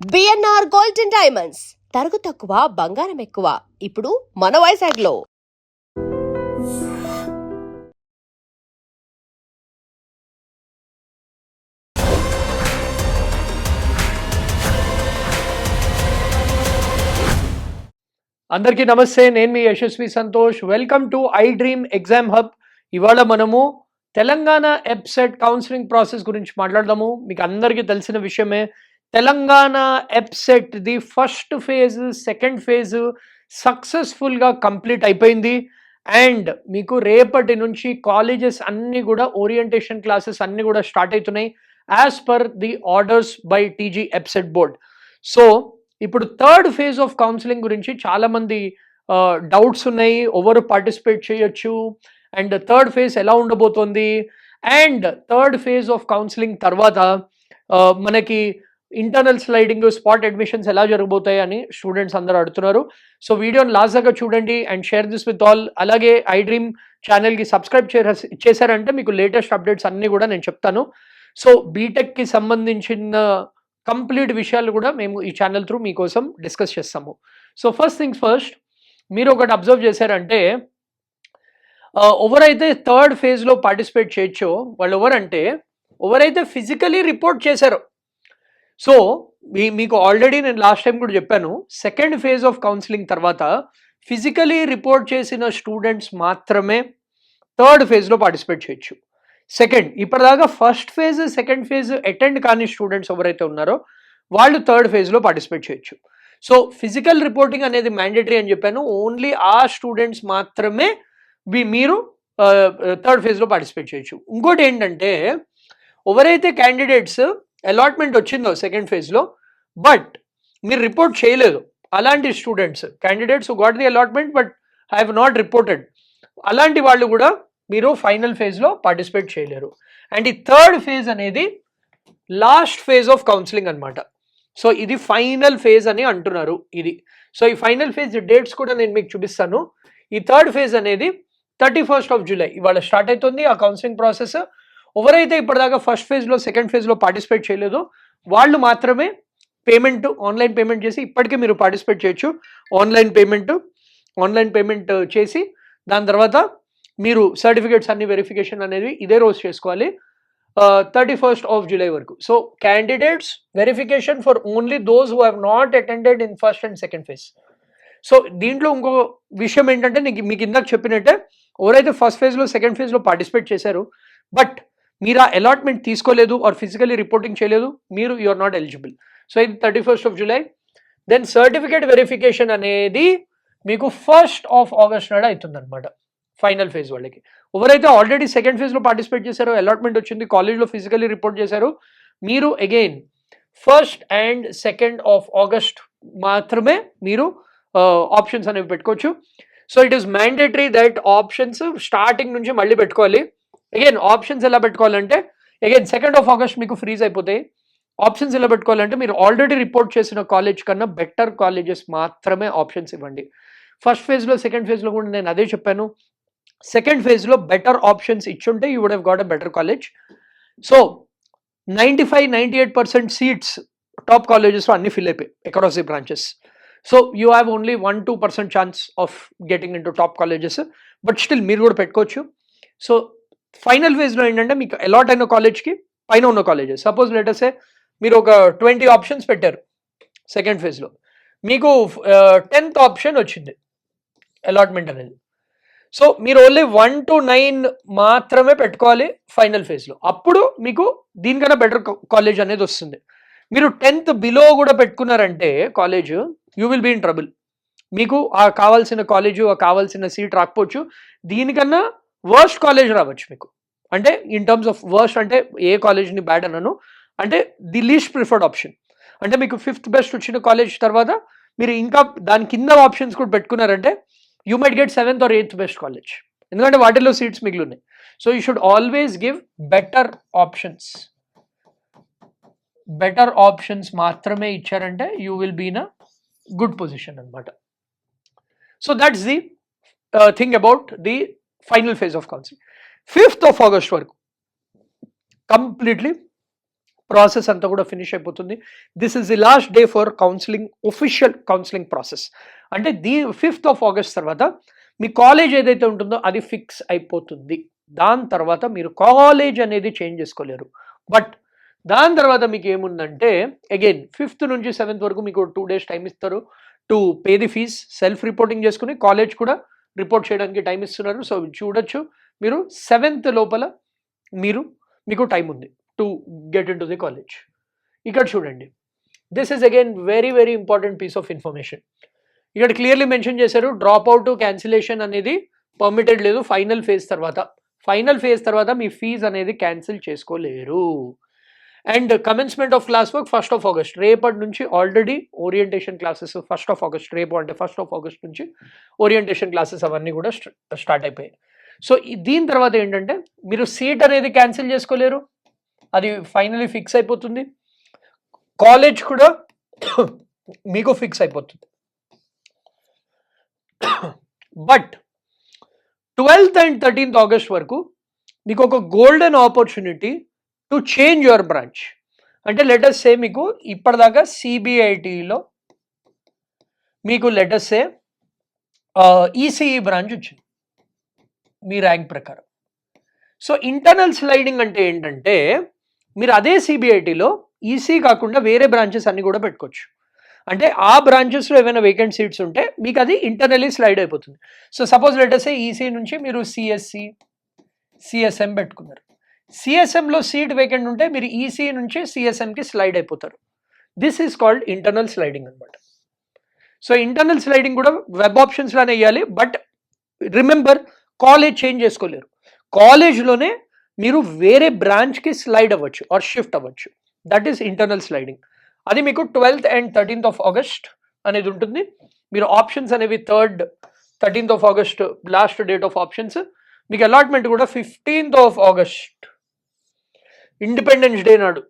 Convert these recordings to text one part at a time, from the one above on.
BNR gold and diamonds తరుగు తక్కువ బంగారం ఎక్కువ ఇప్పుడు మన వైజాగ్లో. అందరికీ నమస్తే. నేను మీ Yashasvi Santosh. Welcome to I dream exam hub. ఇవాళ మనము తెలంగాణ ఎప్సెట్ కౌన్సిలింగ్ ప్రాసెస్ గురించి మాట్లాడదాము. మీకు అందరికీ తెలిసిన విషయమే, Telangana EAPCET the first phase, second phase సక్సెస్ఫుల్గా కంప్లీట్ అయిపోయింది. అండ్ మీకు రేపటి నుంచి కాలేజెస్ అన్నీ కూడా ఓరియంటేషన్ క్లాసెస్ అన్నీ కూడా స్టార్ట్ అవుతున్నాయి as per the orders by TG EAPCET board. So ఇప్పుడు థర్డ్ ఫేజ్ ఆఫ్ కౌన్సిలింగ్ గురించి చాలామంది డౌట్స్ ఉన్నాయి. ఎవరు పార్టిసిపేట్ చేయొచ్చు అండ్ థర్డ్ ఫేజ్ ఎలా ఉండబోతోంది, and third phase of counselling తర్వాత మనకి ఇంటర్నల్ స్లైడింగ్, స్పాట్ అడ్మిషన్స్ ఎలా జరగబోతాయి అని స్టూడెంట్స్ అందరూ అడుగుతున్నారు. సో వీడియోని లాస్ట్ దాకా చూడండి and share this with all. అలాగే ఐ డ్రీమ్ ఛానల్కి సబ్స్క్రైబ్ చేశారంటే మీకు లేటెస్ట్ అప్డేట్స్ అన్నీ కూడా నేను చెప్తాను. సో బీటెక్కి సంబంధించిన కంప్లీట్ విషయాలు కూడా మేము ఈ ఛానల్ త్రూ మీకోసం డిస్కస్ చేస్తాము. సో ఫస్ట్ థింగ్స్ ఫస్ట్, మీరు ఒకటి అబ్జర్వ్ చేశారంటే ఎవరైతే థర్డ్ ఫేజ్లో పార్టిసిపేట్ చేయొచ్చో వాళ్ళు ఎవరంటే ఎవరైతే ఫిజికలీ రిపోర్ట్ చేశారో. సో మీకు ఆల్రెడీ నేను లాస్ట్ టైం కూడా చెప్పాను, సెకండ్ ఫేజ్ ఆఫ్ కౌన్సిలింగ్ తర్వాత ఫిజికలీ రిపోర్ట్ చేసిన స్టూడెంట్స్ మాత్రమే థర్డ్ ఫేజ్లో పార్టిసిపేట్ చేయొచ్చు. సెకండ్, ఇప్పటిదాకా first phase, second phase attend కాని స్టూడెంట్స్ ఎవరైతే ఉన్నారో వాళ్ళు థర్డ్ ఫేజ్లో పార్టిసిపేట్ చేయొచ్చు. సో ఫిజికల్ రిపోర్టింగ్ అనేది మ్యాండేటరీ అని చెప్పాను. ఓన్లీ ఆ స్టూడెంట్స్ మాత్రమే మీరు థర్డ్ ఫేజ్లో పార్టిసిపేట్ చేయొచ్చు. ఇంకోటి ఏంటంటే, ఎవరైతే క్యాండిడేట్స్ అలాట్మెంట్ వచ్చిందో సెకండ్ ఫేజ్లో బట్ మీరు రిపోర్ట్ చేయలేదు, అలాంటి students, candidates got the allotment but have not reported, అలాంటి వాళ్ళు కూడా మీరు ఫైనల్ ఫేజ్లో పార్టిసిపేట్ చేయలేరు. అండ్ ఈ థర్డ్ ఫేజ్ అనేది లాస్ట్ ఫేజ్ ఆఫ్ కౌన్సిలింగ్ అనమాట. సో ఇది ఫైనల్ ఫేజ్ అని అంటున్నారు ఇది. సో ఈ ఫైనల్ ఫేజ్ డేట్స్ కూడా నేను మీకు చూపిస్తాను. ఈ థర్డ్ ఫేజ్ అనేది 31st of July ఇవాళ స్టార్ట్ అవుతుంది ఆ కౌన్సిలింగ్ ప్రాసెస్. ఎవరైతే ఇప్పటిదాకా ఫస్ట్ ఫేజ్లో, సెకండ్ ఫేజ్లో పార్టిసిపేట్ చేయలేదో వాళ్ళు మాత్రమే ఆన్లైన్ పేమెంట్ చేసి ఇప్పటికే మీరు పార్టిసిపేట్ చేయొచ్చు. ఆన్లైన్ పేమెంట్ చేసి దాని తర్వాత మీరు సర్టిఫికేట్స్ అన్ని వెరిఫికేషన్ అనేది ఇదే రోజు చేసుకోవాలి 31st of July వరకు. So candidates verification for only those who have not attended in first and second phase. So దీంట్లో ఇంకో విషయం ఏంటంటే, మీకు ఇందాక చెప్పినట్టే ఎవరైతే ఫస్ట్ ఫేజ్లో, సెకండ్ ఫేజ్లో పార్టిసిపేట్ చేశారు బట్ మీరు ఆ అలాట్మెంట్ తీసుకోలేదు ఆర్ ఫిజికలీ రిపోర్టింగ్ చేయలేదు, మీరు ఆర్ నాట్ ఎలిజిబుల్. సో ఇది 31st of July. Then certificate verification అనేది మీకు 1st of August నాడు అవుతుంది అనమాట ఫైనల్ ఫేజ్ వాళ్ళకి. ఎవరైతే ఆల్రెడీ సెకండ్ ఫేజ్లో పార్టిసిపేట్ చేశారో, అలాట్మెంట్ వచ్చింది, కాలేజ్లో ఫిజికలీ రిపోర్ట్ చేశారు, మీరు again 1st and 2nd of August మాత్రమే మీరు ఆప్షన్స్ అనేవి పెట్టుకోవచ్చు. So it is mandatory that options starting నుంచి మళ్ళీ పెట్టుకోవాలి. అగైన్ ఆప్షన్స్ ఎలా పెట్టుకోవాలంటే, అగైన్ 2nd of August మీకు ఫ్రీజ్ అయిపోతాయి. ఆప్షన్స్ ఎలా పెట్టుకోవాలంటే, మీరు ఆల్రెడీ రిపోర్ట్ చేసిన కాలేజ్ కన్నా బెటర్ కాలేజెస్ మాత్రమే ఆప్షన్స్ ఇవ్వండి. ఫస్ట్ ఫేజ్లో, సెకండ్ ఫేజ్లో కూడా నేను అదే చెప్పాను. సెకండ్ ఫేజ్లో బెటర్ ఆప్షన్స్ ఇచ్చుంటే you would have got a better college. So 95-98% seats top కాలేజెస్లో అన్ని ఫిల్ అయిపోయి across the branches. So you have only 1-2% chance of getting in to top colleges, but still మీరు కూడా పెట్టుకోవచ్చు. సో ఫైనల్ ఫేజ్లో ఏంటంటే, మీకు అలాట్ అయిన కాలేజ్కి పైన ఉన్న కాలేజెస్, సపోజ్ లెటర్సే మీరు ఒక 20 ఆప్షన్స్ పెట్టారు సెకండ్ ఫేజ్లో, మీకు 10th ఆప్షన్ వచ్చింది అలాట్మెంట్ అనేది. సో మీరు ఓన్లీ 1 to 9 మాత్రమే పెట్టుకోవాలి ఫైనల్ ఫేజ్లో, అప్పుడు మీకు దీనికన్నా బెటర్ కాలేజ్ అనేది వస్తుంది. మీరు 10th బిలో కూడా పెట్టుకున్నారంటే college, you will be in trouble. మీకు ఆ కావాల్సిన కాలేజు, ఆ కావాల్సిన సీట్ రాకపోవచ్చు, దీనికన్నా వర్స్ట్ కాలేజ్ రావచ్చు మీకు. అంటే ఇన్ టర్మ్స్ ఆఫ్ వర్స్ట్ అంటే ఏ కాలేజ్ని బ్యాడ్ అన్నాను అంటే ది లీస్ట్ ప్రిఫర్డ్ ఆప్షన్. అంటే మీకు 5th బెస్ట్ వచ్చిన కాలేజ్ తర్వాత మీరు ఇంకా దాని కింద ఆప్షన్స్ కూడా పెట్టుకున్నారంటే you might get 7th or 8th best college, ఎందుకంటే వాటిల్లో సీట్స్ మిగిలి ఉన్నాయి. So you should always give better options మాత్రమే ఇచ్చారంటే you will be in a good position అనమాట. So that's the thing about the final phase of counselling. 5th of August వరకు completely process అంతా కూడా ఫినిష్ అయిపోతుంది. This is the last day for counselling, official counselling process. అంటే 5th of August తర్వాత మీ college ఏదైతే ఉంటుందో అది ఫిక్స్ అయిపోతుంది. దాని తర్వాత మీరు కాలేజ్ అనేది చేంజ్ చేసుకోలేరు. బట్ దాని తర్వాత మీకు ఏముందంటే అగైన్ 5th నుంచి 7th వరకు మీకు 2 days టైం ఇస్తారు to pay the fees. Self reporting చేసుకుని కాలేజ్ కూడా రిపోర్ట్ చేయడానికి టైం ఇస్తున్నారు. సో చూడొచ్చు మీరు 7th లోపల మీకు టైం ఉంది to get in to the college. ఇక్కడ చూడండి, this is again very very important piece of information. ఇక్కడ క్లియర్లీ మెన్షన్ చేశారు, డ్రాప్ అవుట్ క్యాన్సిలేషన్ అనేది పర్మిటెడ్ లేదు ఫైనల్ ఫేజ్ తర్వాత. ఫైనల్ ఫేజ్ తర్వాత మీ ఫీజ్ అనేది క్యాన్సిల్ చేసుకోలేరు. And commencement of class work 1st of August. రేపటి నుంచి already orientation classes 1st of August, రేపు అంటే 1st of August నుంచి ఓరియంటేషన్ క్లాసెస్ అవన్నీ కూడా స్టార్ట్ అయిపోయాయి. సో దీని తర్వాత ఏంటంటే మీరు సీట్ అనేది క్యాన్సిల్ చేసుకోలేరు, అది ఫైనలీ ఫిక్స్ అయిపోతుంది. కాలేజ్ కూడా మీకు ఫిక్స్ అయిపోతుంది. But 12th and 13th August వరకు మీకు ఒక golden opportunity to change your branch. అంటే లెటస్ సే మీకు ఇప్పటిదాకా సిబిఐటిలో మీకు లెటస్ సే ఈసీఈ బ్రాంచ్ వచ్చింది మీ ర్యాంక్ ప్రకారం. సో ఇంటర్నల్ స్లైడింగ్ అంటే ఏంటంటే మీరు అదే సిబిఐటిలో ఈసీ కాకుండా వేరే బ్రాంచెస్ అన్ని కూడా పెట్టుకోవచ్చు. అంటే ఆ బ్రాంచెస్లో ఏమైనా వేకెంట్ సీట్స్ ఉంటే మీకు అది ఇంటర్నల్లీ స్లైడ్ అయిపోతుంది. సో సపోజ్ లెటర్స్ ఈసీ నుంచి మీరు సిఎస్సి, సిఎస్ఎం పెట్టుకున్నారు. సిఎస్ఎంలో సీట్ వేకెంట్ ఉంటే మీరు ఈసీ నుంచి సిఎస్ఎంకి స్లైడ్ అయిపోతారు. This is called internal sliding అనమాట. సో ఇంటర్నల్ స్లైడింగ్ కూడా వెబ్ ఆప్షన్స్లోనే వేయాలి. బట్ రిమెంబర్, కాలేజ్ చేంజ్ చేసుకోలేరు. కాలేజ్లోనే మీరు వేరే బ్రాంచ్కి స్లైడ్ అవ్వచ్చు ఆర్ షిఫ్ట్ అవ్వచ్చు. That is internal sliding. అది మీకు 12th and 13th of August అనేది ఉంటుంది. మీరు ఆప్షన్స్ అనేవి 13th of August last date of options. మీకు అలాట్మెంట్ కూడా 15th of August independence day నాడు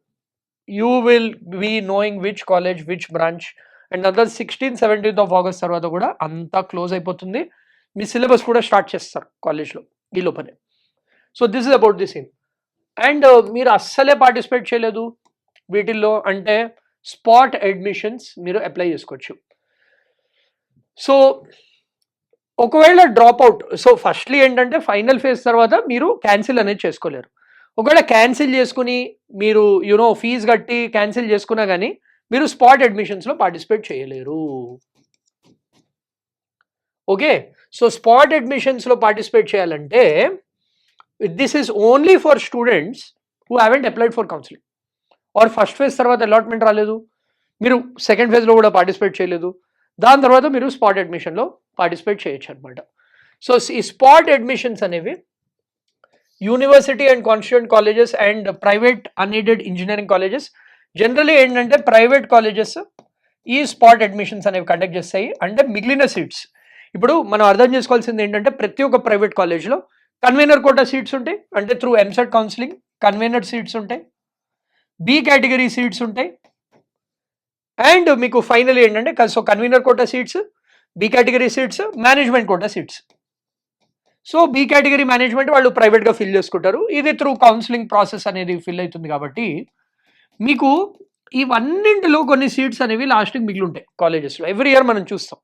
you will be knowing which college, which branch. And other 16th, 17th of August తర్వాత కూడా అంతా క్లోజ్ అయిపోతుంది. మీ సిలబస్ కూడా స్టార్ట్ చేస్తారు కాలేజ్లో ఈ లోపలే. So this is about the same. And మీరు అస్సలే పార్టిసిపేట్ చేయలేదు వీటిల్లో అంటే స్పాట్ అడ్మిషన్స్ మీరు అప్లై చేసుకోవచ్చు. సో ఒకవేళ డ్రాప్ అవుట్, సో ఫస్ట్లీ ఏంటంటే ఫైనల్ ఫేజ్ తర్వాత మీరు క్యాన్సిల్ అనేది చేసుకోలేరు. ఒకవేళ క్యాన్సిల్ చేసుకుని మీరు ఫీజు కట్టి క్యాన్సిల్ చేసుకున్నా కానీ మీరు స్పాట్ అడ్మిషన్స్లో పార్టిసిపేట్ చేయలేరు. ఓకే, సో స్పాట్ అడ్మిషన్స్లో పార్టిసిపేట్ చేయాలంటే this is only for students who haven't applied for counselling or first phase తర్వాత అలాట్మెంట్ రాలేదు, మీరు సెకండ్ ఫేజ్లో కూడా పార్టిసిపేట్ చేయలేదు, దాని తర్వాత మీరు స్పాట్ అడ్మిషన్లో పార్టిసిపేట్ చేయొచ్చు అనమాట. సో ఈ స్పాట్ అడ్మిషన్స్ అనేవి university and constituent colleges and private unaided engineering colleges, generally ఏంటంటే ప్రైవేట్ కాలేజెస్ ఈ స్పాట్ అడ్మిషన్స్ అనేవి కండక్ట్ చేస్తాయి. అంటే మిగిలిన సీట్స్ ఇప్పుడు మనం అర్థం చేసుకోవాల్సింది ఏంటంటే ప్రతి ఒక్క ప్రైవేట్ కాలేజ్లో కన్వీనర్ కోటా సీట్స్ ఉంటాయి, అంటే through EAMCET counselling convenor seats ఉంటాయి, బి కేటగిరీ సీట్స్ ఉంటాయి, అండ్ మీకు ఫైనల్ ఏంటంటే so convenor quota seats, B category seats, management quota seats. So B category management వాళ్ళు ప్రైవేట్గా ఫిల్ చేసుకుంటారు, ఇది త్రూ కౌన్సిలింగ్ ప్రాసెస్ అనేది ఫిల్ అవుతుంది. కాబట్టి మీకు ఇవన్నింటిలో కొన్ని సీట్స్ అనేవి లాస్ట్కి మిగిలి ఉంటాయి కాలేజెస్లో. ఎవ్రీ ఇయర్ మనం చూస్తాం.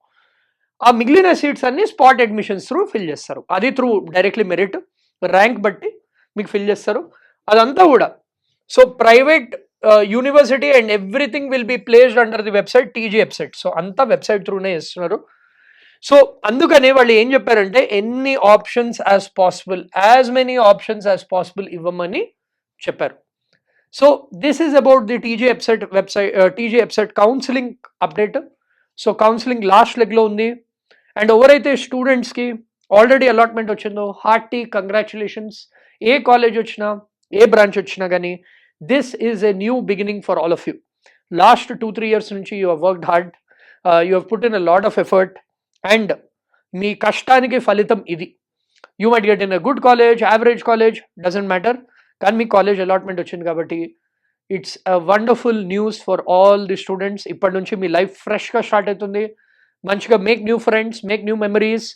ఆ మిగిలిన సీట్స్ అన్ని స్పాట్ అడ్మిషన్స్ త్రూ ఫిల్ చేస్తారు. అది త్రూ డైరెక్ట్లీ మెరిట్ ర్యాంక్ బట్టి మీకు ఫిల్ చేస్తారు అదంతా కూడా. So private university and everything will be placed under the website TG website. So అంతా వెబ్సైట్ త్రూనే చేస్తున్నారు. సో అందుకనే వాళ్ళు ఏం చెప్పారంటే ఎన్ని options as possible, as many options as possible ఇవ్వమని చెప్పారు. So this is about the TG website counselling update. So counselling last లెగ్లో ఉంది. అండ్ ఎవరైతే స్టూడెంట్స్కి ఆల్రెడీ అలాట్మెంట్ వచ్చిందో హార్టీ కంగ్రాచులేషన్స్. ఏ కాలేజ్ వచ్చినా ఏ బ్రాంచ్ వచ్చినా కానీ this is a new beginning for all of you. Last 2-3 years నుంచి you have worked hard, you have put in a lot of effort and మీ కష్టానికి ఫలితం ఇది. You might get in a good college, average college, doesn't matter, కానీ మీ college allotment వచ్చింది కాబట్టి it's a wonderful news for all the students. ఇప్పటి నుంచి మీ లైఫ్ ఫ్రెష్గా స్టార్ట్ అవుతుంది. మంచిగా make new friends, make new memories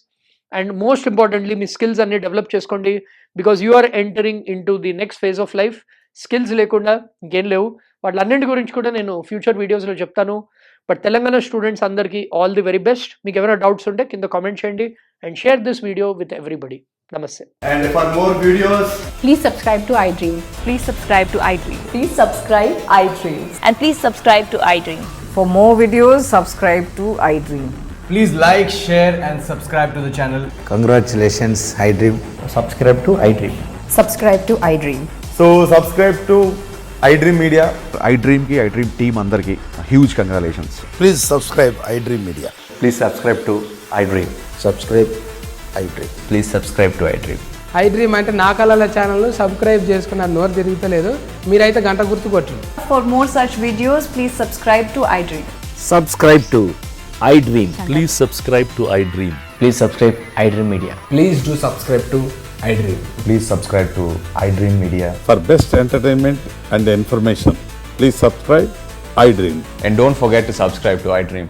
and most importantly me skills అన్ని డెవలప్ చేసుకోండి. Because you are entering in to the next phase of life. Skills లేకుండా ఇంకేం లేవు. వాటిలన్నింటి గురించి కూడా నేను ఫ్యూచర్ వీడియోస్లో చెప్తాను. బట్ తెలంగాణ స్టూడెంట్స్ అందరికీ ఆల్ ది వెరీ బెస్ట్. మీకు ఏమైనా డౌట్స్ ఉంటే కింద కామెంట్ చేయండి and share this video with everybody. నమస్తే. And for more videos, Please subscribe to iDream. Please subscribe to iDream. Please subscribe iDream. And please subscribe to iDream. For more videos, subscribe to iDream. please like, share and subscribe to the channel. Congratulations, iDream. Subscribe to iDream. Subscribe to iDream. So subscribe to iDream Media. iDream ki iDream team andarki huge congratulations. Please subscribe iDream Media. Please subscribe to iDream. Subscribe iDream. Please subscribe to iDream. iDream అంటే నా కళల channel subscribe చేసుకున్నారు, నోరు తిరుగుతలేదు. మీరైతే గంట గుర్తు కొట్టండి. For more such videos, please subscribe to iDream. Subscribe to iDream. Please subscribe to iDream. Please subscribe iDream Media. Please do subscribe to iDream. Please subscribe to iDream Media. For best entertainment and information, please subscribe iDream. And don't forget to subscribe to iDream.